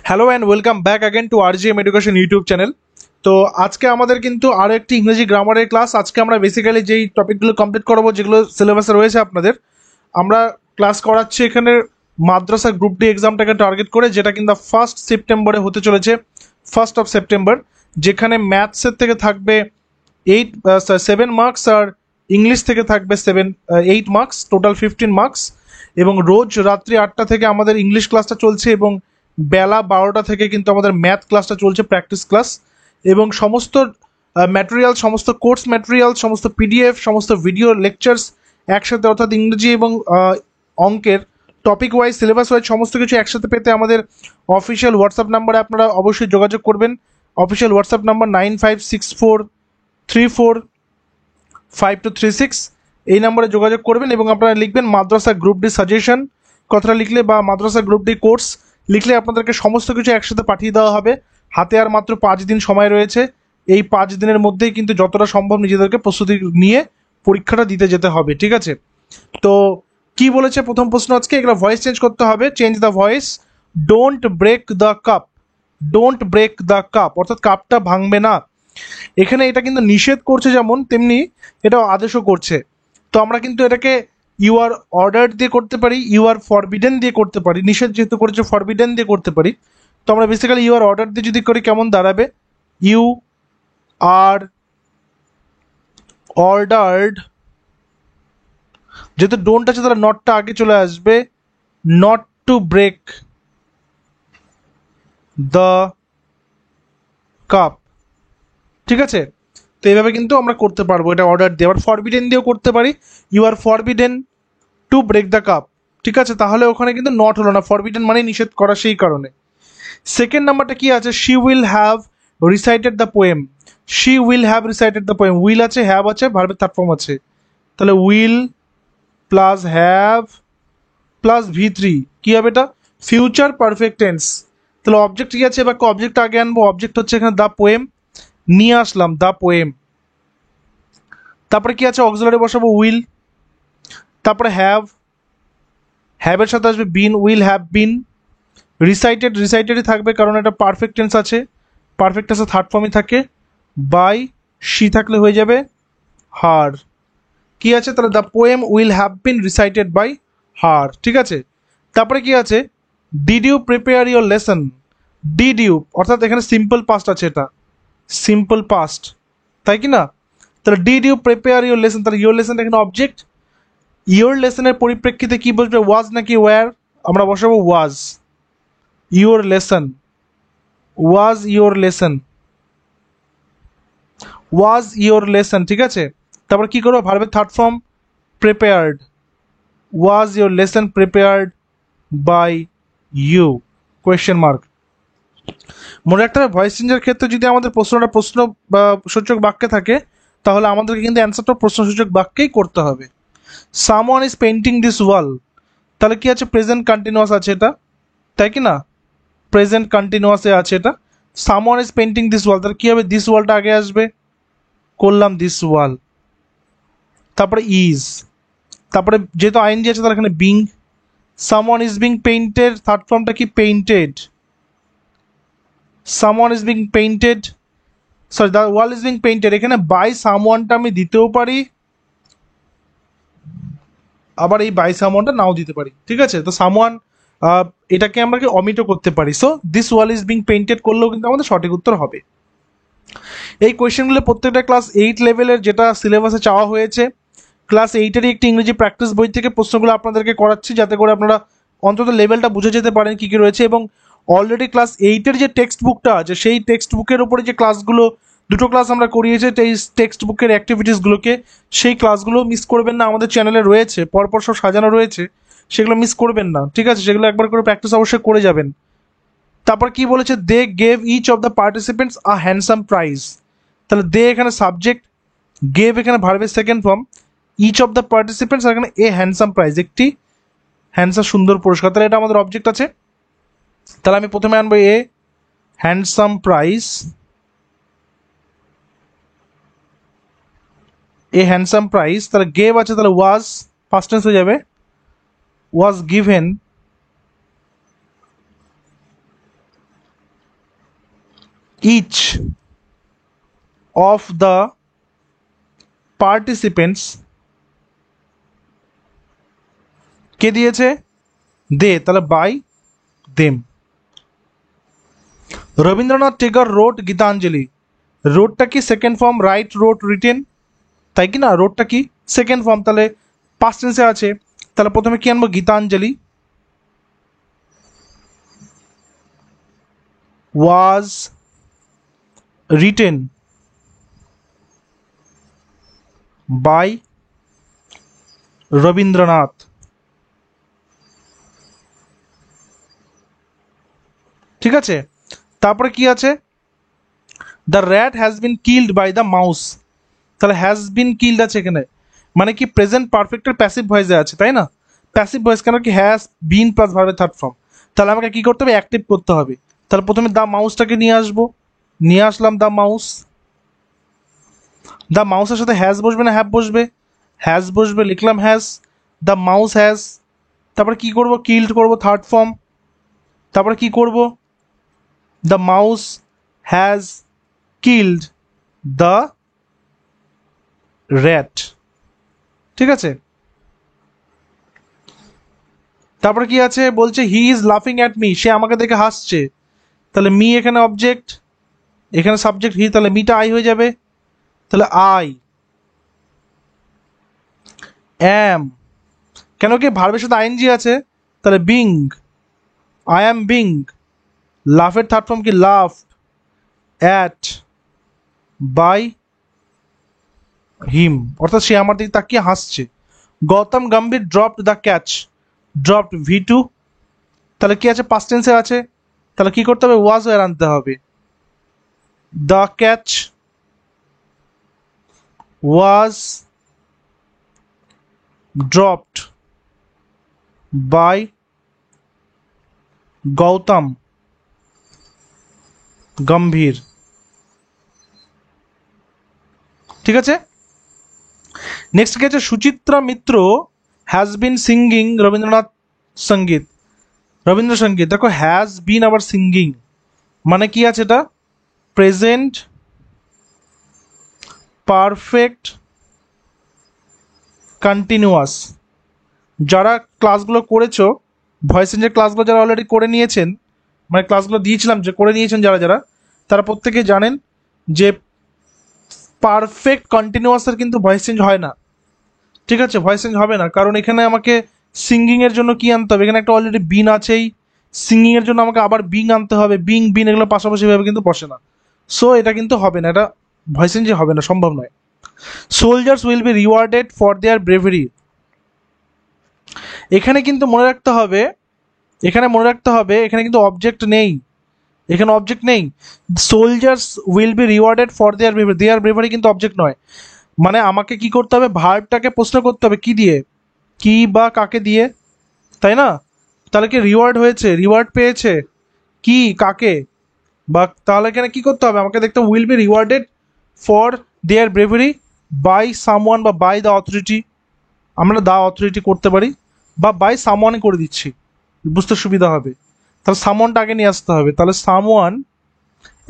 Hello and welcome back again two RGM education YouTube channel. তো আজকে আমাদের কিন্তু আরও একটি ইংরেজি গ্রামারের ক্লাস। আজকে আমরা বেসিক্যালি যেই টপিকগুলো কমপ্লিট করবো, যেগুলো সিলেবাসে রয়েছে আপনাদের, আমরা ক্লাস করাচ্ছি এখানে মাদ্রাসা গ্রুপ ডি এক্সামটাকে টার্গেট করে, যেটা কিন্তু 1 সেপ্টেম্বরে হতে চলেছে, 1 সেপ্টেম্বর, যেখানে ম্যাথসের থেকে থাকবে 7 মার্কস আর ইংলিশ থেকে থাকবে 8 মার্কস, টোটাল 15 মার্কস। এবং রোজ রাত্রি 8টা থেকে আমাদের ইংলিশ ক্লাসটা চলছে এবং বেলা 12টা থেকে কিন্তু আমাদের ম্যাথ ক্লাসটা চলছে, প্র্যাকটিস ক্লাস। এবং সমস্ত ম্যাটেরিয়াল, সমস্ত কোর্স ম্যাটেরিয়াল, সমস্ত পিডিএফ, সমস্ত ভিডিও লেকচার্স একসাথে, অর্থাৎ ইংরেজি এবং অঙ্কের টপিক ওয়াইজ, সিলেবাস ওয়াইজ সমস্ত কিছু একসাথে পেতে আমাদের অফিসিয়াল হোয়াটসঅ্যাপ নাম্বারে আপনারা অবশ্যই যোগাযোগ করবেন। অফিসিয়াল হোয়াটসঅ্যাপ নাম্বার 9564345236, এই নাম্বারে যোগাযোগ করবেন এবং আপনারা লিখবেন মাদ্রাসা গ্রুপ ডি সাজেশন কথাটা লিখলে, বা মাদ্রাসা গ্রুপ ডি কোর্স লিখলে আপনাদেরকে সমস্ত কিছু একসাথে পাঠিয়ে দেওয়া হবে। হাতে আর মাত্র 5 দিন সময় রয়েছে। এই 5 দিনের মধ্যেই কিন্তু যতটা সম্ভব নিজেদেরকে প্রস্তুতি নিয়ে পরীক্ষাটা দিতে যেতে হবে, ঠিক আছে? তো কি বলেছে প্রথম প্রশ্ন আজকে, এগুলো ভয়েস চেঞ্জ করতে হবে। Change the voice. Don't break the cup. Don't break the cup অর্থাৎ কাপটা ভাঙবে না। এখানে এটা কিন্তু নিষেধ করছে, যেমন তেমনি এটা আদেশও করছে। তো আমরা কিন্তু এটাকে ইউ আর অর্ডার দিয়ে করতে পারি, ইউ আর ফরবিডেন দিয়ে করতে পারি। নিষেধ যেহেতু করেছে, ফরবিডেন দিয়ে করতে পারি। তো আমরা বেসিক্যালি ইউ আর অর্ডার দিয়ে যদি করি কেমন দাঁড়াবে, ইউ আর অর্ডার্ড, যেহেতু ডোন্ট আছে তাহলে নটটা আগে চলে আসবে, not to break the cup, ঠিক আছে? তো এইভাবে কিন্তু আমরা করতে পারবো, এটা অর্ডার দিয়ে। আবার ফরবিডেন দিয়েও করতে পারি, you are forbidden to break the cup, ঠিক আছে? তাহলে ওখানে কিন্তু নট হলো না, ফরবিডেন মানে নিষেধ করা, সেই কারণে। সেকেন্ড নাম্বারটা কি আছে, she will have recited the poem. She will have recited the poem, will আছে, হ্যাভ আছে, ভার্বের থার্ড ফর্ম আছে, তাহলে will plus have plus V3, কি হবে এটা? Future perfect tense. তাহলে অবজেক্ট কি আছে, এবার অবজেক্ট আগে আনবো। অবজেক্ট হচ্ছে এখানে দ্য পোয়েম, নিয়ে আসলাম দ্য পোয়েম। তারপরে কি আছে, অক্সিলারি বসাবো উইল, তারপরে হ্যাভ, হ্যাভের সাথে আসবে been, will have been. Recited, রিসাইটেডই থাকবে কারণ এটা পারফেক্ট টেন্স আছে, পারফেক্ট টেন্সে থার্ড ফর্মই থাকে। বাই শি থাকলে হয়ে যাবে হার। কি আছে তাহলে, the poem will have been recited by her, ঠিক আছে? তারপরে কি আছে, did you prepare your lesson. Did you অর্থাৎ এখানে সিম্পল পাস্ট আছে, এটা সিম্পল পাস্ট, তাই কি না? তাহলে did you prepare your lesson, তাহলে ইউর লেসন এখানে অবজেক্ট। ইউর লেসনের পরিপ্রেক্ষিতে কি বসবে, ওয়াজ নাকি ওয়্যার? আমরা বসাবো was. Your lesson, was your lesson, was your lesson, ঠিক আছে? তারপর কি করবো, ভার্বের third form prepared, was your lesson prepared by you, question mark. মনে রাখতে হবে ভয়েস চেঞ্জের ক্ষেত্রে যদি আমাদের প্রশ্নটা প্রশ্ন বা সূচক বাক্যে থাকে, তাহলে আমাদেরকে কিন্তু অ্যান্সারটা প্রশ্নসূচক বাক্যেই করতে হবে। সামওয়ান ইজ পেইন্টিং দিস ওয়াল, তাহলে কি আছে, প্রেজেন্ট কন্টিনিউয়াস আছে এটা, তাই কি না? প্রেজেন্ট কন্টিনিউয়াসে আছে এটা। সামওয়ান ইজ পেইন্টিং দিস ওয়াল, তাহলে কি হবে, দিস ওয়ালটা আগে আসবে, করলাম দিস ওয়াল। তারপরে ইজ, তারপরে যেহেতু আইএনজি আছে তাহলে এখানে being. Someone is being painted, third ফর্মটা কি, painted. Someone is being painted, sorry the wall is being painted, এখানে বাই সামওয়ানটা আমি দিতেও পারি, আবার এই বাই সামওয়ানটা নাও দিতে পারি, ঠিক আছে? তো সামওয়ান এটাকে আমরা কি অমিটও করতে পারি। So this wall is being painted করলেও কিন্তু আমাদের সঠিক উত্তর হবে। এই কোয়েশ্চেনগুলো প্রত্যেকটা ক্লাস 8 লেভেলের, যেটা সিলেবাসে চাওয়া হয়েছে। ক্লাস 8-এরই একটি ইংরেজি প্র্যাকটিস বই থেকে প্রশ্নগুলো আপনাদেরকে করাচ্ছি, যাতে করে আপনারা অন্তত লেভেলটা বুঝে যেতে পারেন কী কী রয়েছে। এবং অলরেডি ক্লাস 8-এর যে টেক্সট বুকটা আছে, সেই টেক্সট বুকের উপরে যে ক্লাসগুলো, দুটো ক্লাস আমরা করিয়েছি এই টেক্সট বুকের অ্যাক্টিভিটিসগুলোকে, সেই ক্লাসগুলো মিস করবেন না, আমাদের চ্যানেলে রয়েছে, পরপর সব সাজানো রয়েছে, সেগুলো মিস করবেন না, ঠিক আছে? সেগুলো একবার করে প্র্যাকটিস অবশ্যই করে যাবেন। তারপর কি বলেছে, they gave each of the participants a handsome prize, তাহলে দে এখানে সাবজেক্ট, গেভ এখানে ভার্বের second form, each of the participants এখানে এ হ্যান্ডসাম প্রাইজ, একটি হ্যান্ডসাম সুন্দর পুরস্কার, তাহলে এটা আমাদের অবজেক্ট আছে। তাহলে আমি প্রথমে আনবো a handsome prize, a handsome prize, তাহলে গেভ আছে, তাহলে ওয়াজ ফার্স্ট টেন্স হয়ে যাবে, was given each of the participants, কে দিয়েছে? দে, তাহলে by them. Rabindranath Tagore wrote Gitanjali, রোডটা কি second form, right wrote written, তাই কি না? রোডটা কি সেকেন্ড ফর্ম, তাহলে পাস্ট টেন্সে আছে, তাহলে প্রথমে কি আনবো? Gitanjali. Was written by Rabindranath. ঠিক আছে, তারপরে কি আছে? The rat has been killed by the mouse, তাহলে হ্যাজ বিন কিল্ড আছে এখানে, মানে কি প্রেজেন্ট পারফেক্টের প্যাসিভ ভয়েসে আছে, তাই না? প্যাসিভ ভয়েস কেন কি? হ্যাজ বিন প্লাস ভার্বের থার্ড ফর্ম, তাহলে আমাকে কি করতে হবে? অ্যাক্টিভ করতে হবে। তাহলে প্রথমে দ্য মাউসটাকে নিয়ে আসবো, নিয়ে আসলাম দ্য মাউস। দ্য মাউসের সাথে হ্যাজ বসবে না হ্যাভ বসবে? হ্যাজ বসবে, লিখলাম হ্যাজ। দ্য মাউস হ্যাজ, তারপরে কি করব? কিল্ড করব, থার্ড ফর্ম। তারপরে কি করব? The mouse has killed the rat. ঠিক আছে, তারপরে কি আছে? বলছে হি ইজ লাফিং অ্যাট মি, সে আমাকে দেখে হাসছে, তাহলে মি এখানে অবজেক্ট, এখানে সাবজেক্ট হি, তাহলে মিটা আই হয়ে যাবে, তাহলে আই অ্যাম, কেন কি ভার্বের সাথে আইএনজি আছে, তাহলে বিং, আই অ্যাম বিং। লাফের থার্ড ফর্ম কি? লাফ অ্যাট বাই হিম, অর্থাৎ সে আমার দিকে তাকিয়ে হাসছে। Gautam Gambhir dropped the catch, dropped ভি2, তাহলে কি আছে? পাস্ট টেন্সে আছে, তাহলে কি করতে হবে? ওয়াজ ওয়্যার আনতে হবে। The catch was dropped by Gautam Gambhir. ঠিক আছে, নেক্সট কি আছে? Suchitra Mitra has been singing Rabindranath Sangeet, Rabindrasangeet. দেখো হ্যাজ বিন আবার সিঙ্গিং, মানে কি আছে? এটা প্রেজেন্ট পারফেক্ট কন্টিনিউয়াস। যারা ক্লাসগুলো করেছো, ভয়েস চেঞ্জের ক্লাসগুলো যারা অলরেডি করে নিয়েছেন, মানে ক্লাসগুলো দিয়েছিলাম যে করে নিয়েছেন যারা যারা, তারা প্রত্যেকেই জানেন যে পারফেক্ট কন্টিনিউয়াসের কিন্তু ভয়েস চেঞ্জ হয় না। ঠিক আছে, ভয়েস চেঞ্জ হবে না, কারণ এখানে আমাকে সিঙ্গিংয়ের জন্য কি আনতে হবে? এখানে একটা অলরেডি বিন আছেই, সিঙ্গিংয়ের জন্য আমাকে আবার বিং আনতে হবে, বিং বিন এগুলো পাশাপাশিভাবে কিন্তু বসে না। সো এটা কিন্তু হবে না, এটা ভয়েস চেঞ্জ হবে না, সম্ভব নয়। Soldiers will be rewarded for their bravery, এখানে কিন্তু মনে রাখতে হবে, এখানে মনে রাখতে হবে এখানে কিন্তু অবজেক্ট নেই, এখানে অবজেক্ট নেই। Soldiers will be rewarded for their bravery, their bravery কিন্তু অবজেক্ট নয়, মানে আমাকে কি করতে হবে? ভার্বটাকে প্রশ্ন করতে হবে কি দিয়ে, কি বা কাকে দিয়ে, তাই না? তাহলে কি রিওয়ার্ড হয়েছে, রিওয়ার্ড পেয়েছে, কি কাকে, বা তাহলে এখানে কি করতে হবে? আমাকে দেখতে will be rewarded for their bravery by someone বা বাই দ্য অথরিটি, আমরা দ্য অথরিটি করতে পারি, বা বাই সামওয়ানে করে দিচ্ছি, বুঝতে সুবিধা হবে। তাহলে সামওয়ানটা আগে নিয়ে আসতে হবে, তাহলে সামওয়ান,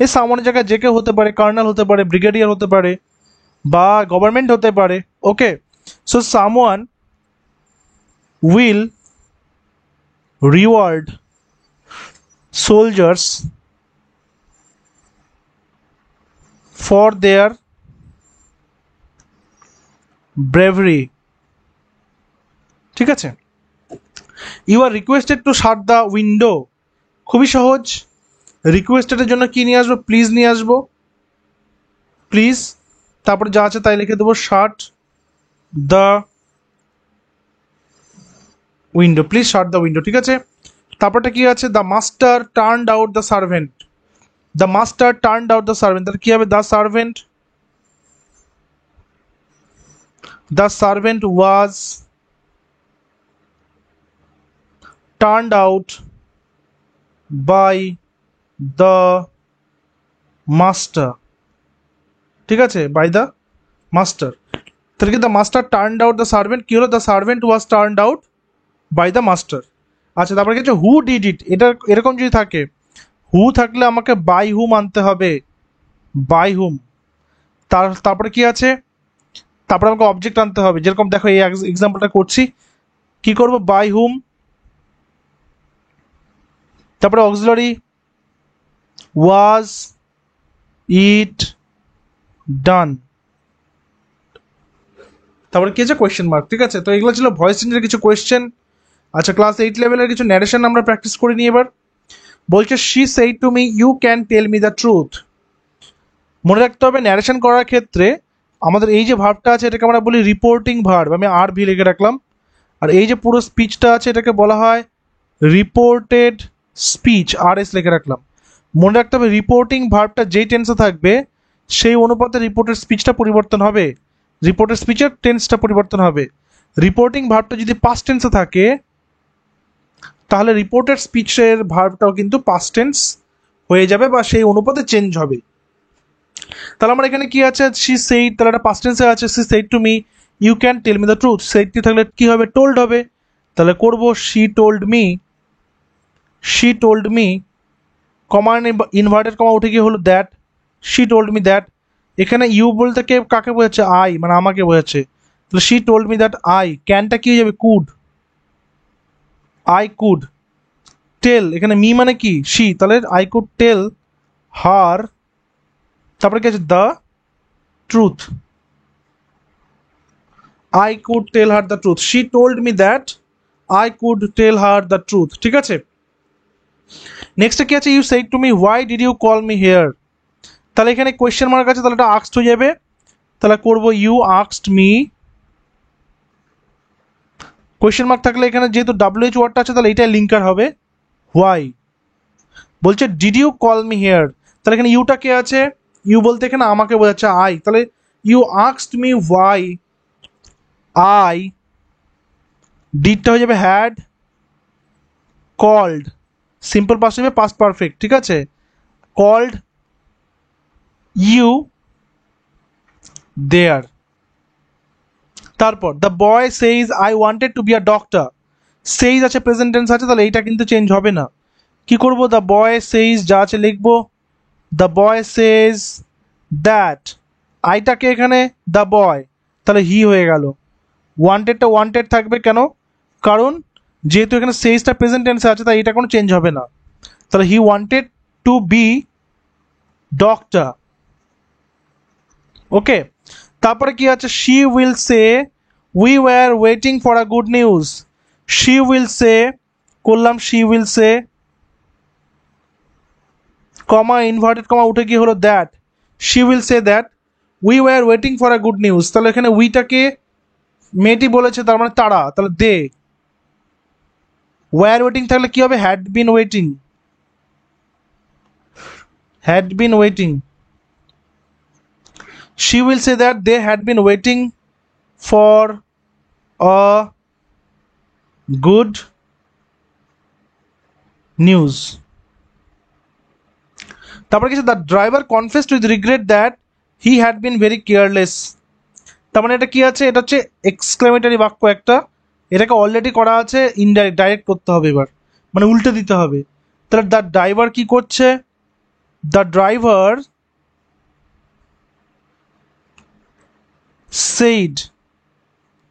এই সামওয়ানের জায়গায় যে কেউ হতে পারে, কার্নাল হতে পারে, ব্রিগেডিয়ার হতে পারে, বা গভর্নমেন্ট হতে পারে। Okay, so someone will reward soldiers for their bravery. ঠিক আছে, you are requested to shut the window, খুবই সহজ। রিকোয়েস্টেডের জন্য কি নিয়ে আসবো? প্লিজ নিয়ে আসবো, প্লিজ, তারপরে যা আছে তাই লিখে দেবো, shut the window, please shut the window. ঠিক আছে, তারপরটা কি আছে? The master turned out the servant, the master turned out the servant, তাহলে কি হবে? The servant, the servant was turned out by the master. ঠিক আছে, বাই দ্য মাস্টার, তাহলে কি the master turned out the servant, কি হলো? The servant was turned out by the master. আচ্ছা, তারপরে কি হচ্ছে? হু ডিড ইট, এটা এরকম যদি থাকে, হু থাকলে আমাকে বাই হুম আনতে হবে, বাই হুম। তারপরে কি আছে, তারপরে আমাকে অবজেক্ট আনতে হবে, যেরকম দেখো এই এক্সাম্পলটা করছি, কি করব, বাই হুম, তারপরে অক্সিলারি ওয়াজ ইট ডান, তারপরে কি আছে কোয়েশ্চেন মার্ক। ঠিক আছে, তো এগুলো ছিল ভয়েস চেঞ্জের কিছু কোয়েশ্চেন। আচ্ছা, ক্লাস 8 লেভেলের কিছু ন্যারেশন আমরা প্র্যাকটিস করে নিই এবার। বলছে she said to me you can tell me the truth. মনে রাখতে হবে ন্যারেশন করার ক্ষেত্রে আমাদের এই যে ভার্বটা আছে এটাকে আমরা বলি রিপোর্টিং ভার্ব, আমি আর ভি লিখে রাখলাম। আর এই যে পুরো স্পিচটা আছে এটাকে বলা হয় রিপোর্টেড স্পিচ, আর এস লিখে রাখলাম। মনে রাখতে হবে রিপোর্টিং ভার্বটা যেই টেন্সে থাকবে সেই অনুপাতে রিপোর্টেড স্পিচটা পরিবর্তন হবে, রিপোর্টেড স্পিচের টেন্সটা পরিবর্তন হবে। রিপোর্টিং ভার্বটা যদি পাস্ট টেন্সে থাকে তাহলে রিপোর্টেড স্পিচের ভার্বটাও কিন্তু পাস্ট টেন্স হয়ে যাবে বা সেই অনুপাতে চেঞ্জ হবে। তাহলে আমার এখানে কি আছে, শি সেইড, তাহলে একটা পাস্ট টেন্সে আছে she said to me you can tell me the truth, সেইডটি থাকলে কি হবে, টোল্ড হবে। তাহলে করব she told me, she told me, comma inverted comma উঠে গিয়ে হলো that, she told me that. এখানে ইউ বলতে কে কাকে বোঝাচ্ছে, আই, মানে আমাকে বোঝাচ্ছে। তাহলে she told me that I, ক্যানটা কি হয়ে যাবে, কুড, আই কুড টেল, এখানে মি মানে কি শি, তাহলে আই কুড টেল হার, তারপরে কি আছে the truth, I could tell her the truth, she told me that I could tell her the truth. ঠিক আছে, নেক্সটে কি আছে, you said to me why did you call me here. তাহলে এখানে কোয়েশ্চেন মার্ক আছে, তাহলে এটা আস্কড হয়ে যাবে। তাহলে করব you asked me, question mark থাকলে এখানে যেহেতু ডাব্লিউএইচ ওয়ার্ডটা আছে তাহলে এটাই লিঙ্কার হবে, হোয়াই। বলছে did you call me here, তাহলে এখানে ইউটা কে আছে, ইউ বলতে এখানে আমাকে বোঝাচ্ছে আই, তাহলে you asked me why I, ডিডটা হয়ে যাবে হ্যাড কল্ড, সিম্পল পাস্ট হবে পাস্ট পারফেক্ট। ঠিক আছে, কল্ড ইউ দেয়ার। তারপর the boy says I wanted to be a doctor, says আছে প্রেজেন্ট টেন্স আছে, তাহলে এইটা কিন্তু চেঞ্জ হবে না। কি করব, দ্য বয় সেইজ যা আছে লিখবো, দ্য বয় সেজ দ্যাট, আইটাকে এখানে দ্য বয়, তাহলে হি হয়ে গেল। ওয়ান্টেডটা ওয়ান্টেড থাকবে কেন, কারণ যেহেতু এখানে সেইজটা প্রেজেন্ট টেন্সে আছে তাই এটা কোনো চেঞ্জ হবে না। তাহলে he wanted to be doctor. Okay, তারপরে কি আছে, she will say we were waiting for a good news, she will say করলাম she will say, comma inverted comma উঠে গিয়ে হলো that, she will say that we were waiting for a good news. তাহলে এখানে উইটাকে মেয়েটি বলেছে, তার মানে তারা, তাহলে দে। ওয়ার ওয়েটিং থাকলে কি হবে, had been waiting, had been waiting. She will say that they had been waiting for a good news. তারপরে কিছু, the driver confessed with regret that he had been very careless. তার মানে এটা কি আছে, এটা হচ্ছে এক্সক্লেমেটরি বাক্য একটা, এটাকে অলরেডি করা আছে, ইনডাইরেক্ট, ডাইরেক্ট করতে হবে এবার, মানে উল্টে দিতে হবে। তাহলে দ্য ড্রাইভার কি করছে, the driver said,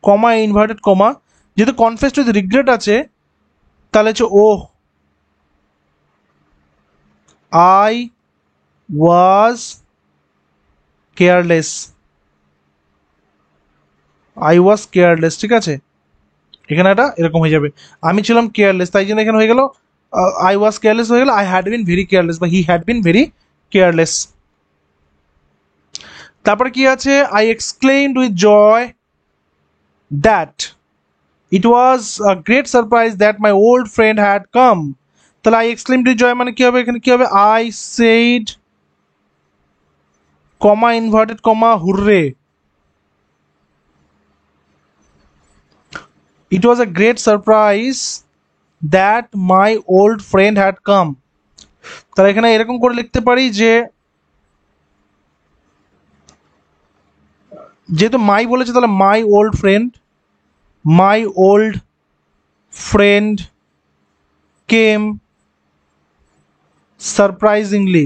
comma inverted comma, যেহেতু কনফেসড উইথ রিগ্রেট আছে তাহলে হচ্ছে oh, I was careless, I was careless. ঠিক আছে, এখানে এটা এরকম হয়ে যাবে, আমি ছিলাম কেয়ারলেস, তাই জন্য এখানে হয়ে গেল আই ওয়াজ কেয়ারলেস হয়ে গেল I had been very careless বা he had been very careless. তারপরে কি আছে, I exclaimed with joy that it was a great surprise that my old friend had come. তাহলে আই এক্সক্লেইমড উইথ জয় মানে কি হবে, এখানে কি হবে, I said comma inverted comma hurray, it was a great surprise that my old friend had come. তাহলে এখানে এরকম করে লিখতে পারি যে, যেহেতু মাই বলেছে তাহলে মাই old friend came surprisingly,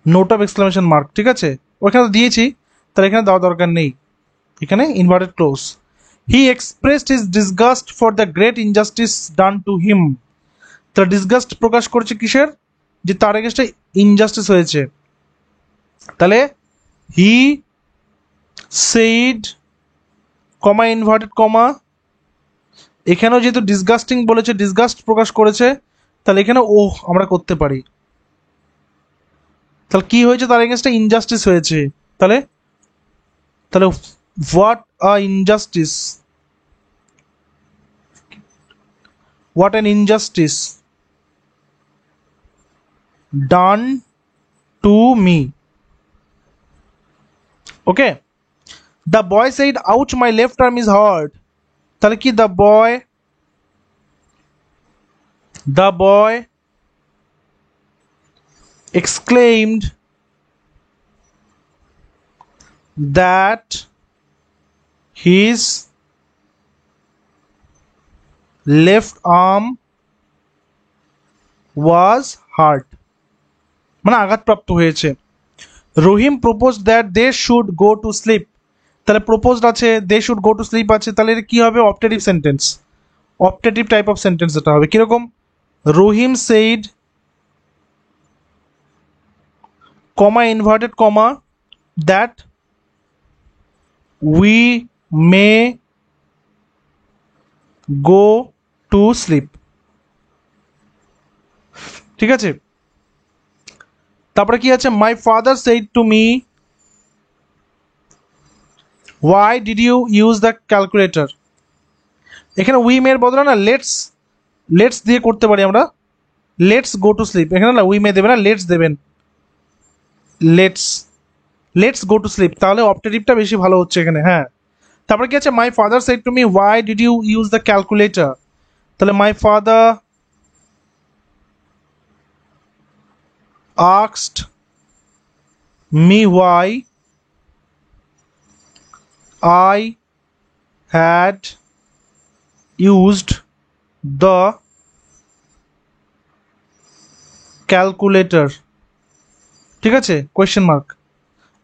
note of exclamation mark, ঠিক আছে, ওখানে তো দিয়েছি, তাহলে এখানে দেওয়া দরকার নেই, এখানে inverted close. He expressed his disgust for the great injustice done to him, তাহলে ডিসগাস্ট প্রকাশ করছে কিসের, যে তার এগেনস্টে ইনজাস্টিস হয়েছে, তাহলে হি সেইড কমা ইনভার্টেড কমা, এখানেও যেহেতু ডিসগাস্টিং বলেছে, ডিসগাস্ট প্রকাশ করেছে, তাহলে এখানে ওহ আমরা করতে পারি, তাহলে কি হয়েছে, তার এগেনস্টে ইনজাস্টিস হয়েছে, তাহলে তাহলে what a injustice, what an injustice done to me. Okay, the boy said ouch my left arm is hard, তাহলে কি the boy exclaimed that his left arm was hurt, মানে আঘাতপ্রাপ্ত হয়েছে। রহিম proposed that they should go to sleep, তাহলে proposed আছে, they should go to sleep আছে, তাহলে এটা কি হবে, optative sentence, optative type of sentence এটা হবে কিরকম, রহিম said comma inverted comma that we may go to sleep, ঠিক আছে। তারপরে কি আছে, my father said to me why did you use the calculator, এখানে we may এর বদলে না লেটস দিয়ে করতে পারি আমরা, লেটস গো টু স্লিপ, এখানে না we may দেবেন না, লেটস দেবেন, লেটস গো টু স্লিপ, তাহলে অপটেটিভটা বেশি ভালো হচ্ছে এখানে। হ্যাঁ, তারপরে কি আছে, my father said to me why did you use the calculator, তাহলে my father asked me why I had used the calculator, ঠিক আছে, কোয়েশ্চেন মার্ক,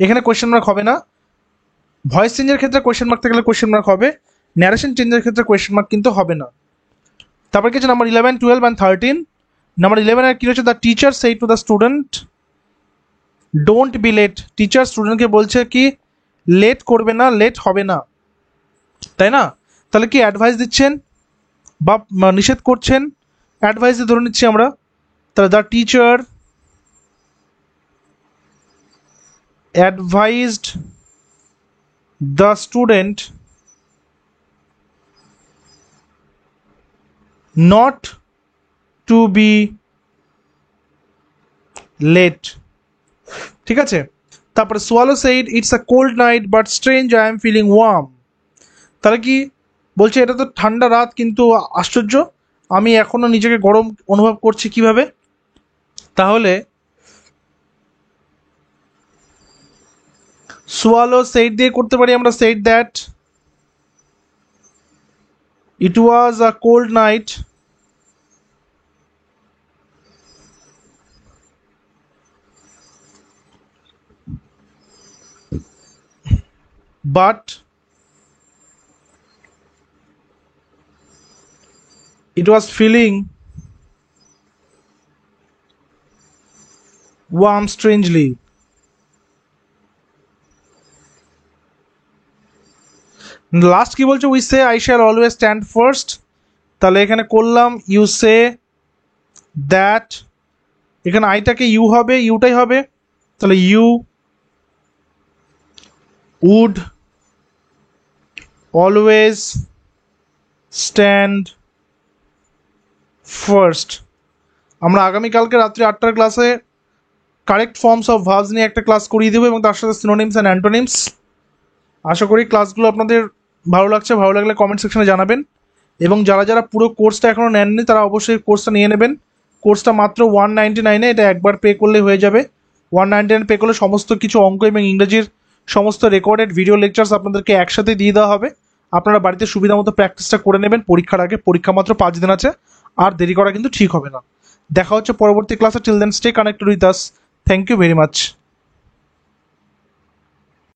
এখানে কোয়েশ্চেন মার্ক হবে না, ভয়েস চেঞ্জের ক্ষেত্রে কোয়েশ্চেন মার্ক থাকলে কোয়েশ্চেন মার্ক হবে, ন্যারেশন চেঞ্জের ক্ষেত্রে কোয়েশ্চেন মার্ক কিন্তু হবে না। তারপর কি আছে, নাম্বার 11, 12 and 13, নাম্বার 11 এর কি হচ্ছে, the teacher said to the student don't be late, teacher স্টুডেন্টকে বলছে কি লেট করবে না, লেট হবে না, তাই না, তাহলে কি অ্যাডভাইস দিচ্ছেন বা নিষেধ করছেন, অ্যাডভাইস ধরে নিচ্ছি আমরা, তাহলে the teacher advised the student not to be late, ঠিক আছে। তারপরে swallow said it's a cold night but strange I am feeling warm, তাহলে কি বলছে, এটা তো ঠান্ডা রাত কিন্তু আশ্চর্য আমি এখনো নিজেকে গরম অনুভব করছি, কিভাবে, তাহলে swallow said দিয়ে করতে পারি আমরা, said that it was a cold night but it was feeling warm strangely, last কি বলছে, we say I shall always stand first, তাহলে এখানে করলাম ইউ সে দ্যাট, এখানে আইটাকে ইউ হবে, ইউটাই হবে, তাহলে you would always stand first. আমরা আগামীকালকে রাত্রি 8টার ক্লাসে কারেক্ট ফর্মস অফ ভার্বস নিয়ে একটা ক্লাস করিয়ে দেবো এবং তার সাথে সিনোনিমস অ্যান্ড অ্যান্টোনিমস। আশা করি ক্লাসগুলো আপনাদের ভালো লাগছে, ভালো লাগলে কমেন্ট সেকশনে জানাবেন, এবং যারা যারা পুরো কোর্সটা এখনও নেননি তারা অবশ্যই কোর্সটা নিয়ে নেবেন। কোর্সটা মাত্র 199-এ, এটা একবার পে করলে হয়ে যাবে। 199 পে করলে সমস্ত কিছু অঙ্ক এবং ইংরেজির সমস্ত রেকর্ডেড ভিডিও লেকচার্স আপনাদেরকে একসাথে দিয়ে দেওয়া হবে। আপনারা বাড়িতে সুবিধা মতো প্র্যাকটিসটা করে নেবেন পরীক্ষার আগে। পরীক্ষা মাত্র 5 দিন আছে, আর দেরি করা কিন্তু ঠিক হবে না। দেখা হচ্ছে পরবর্তী ক্লাসে। Till then stay connected with us. Thank you very much.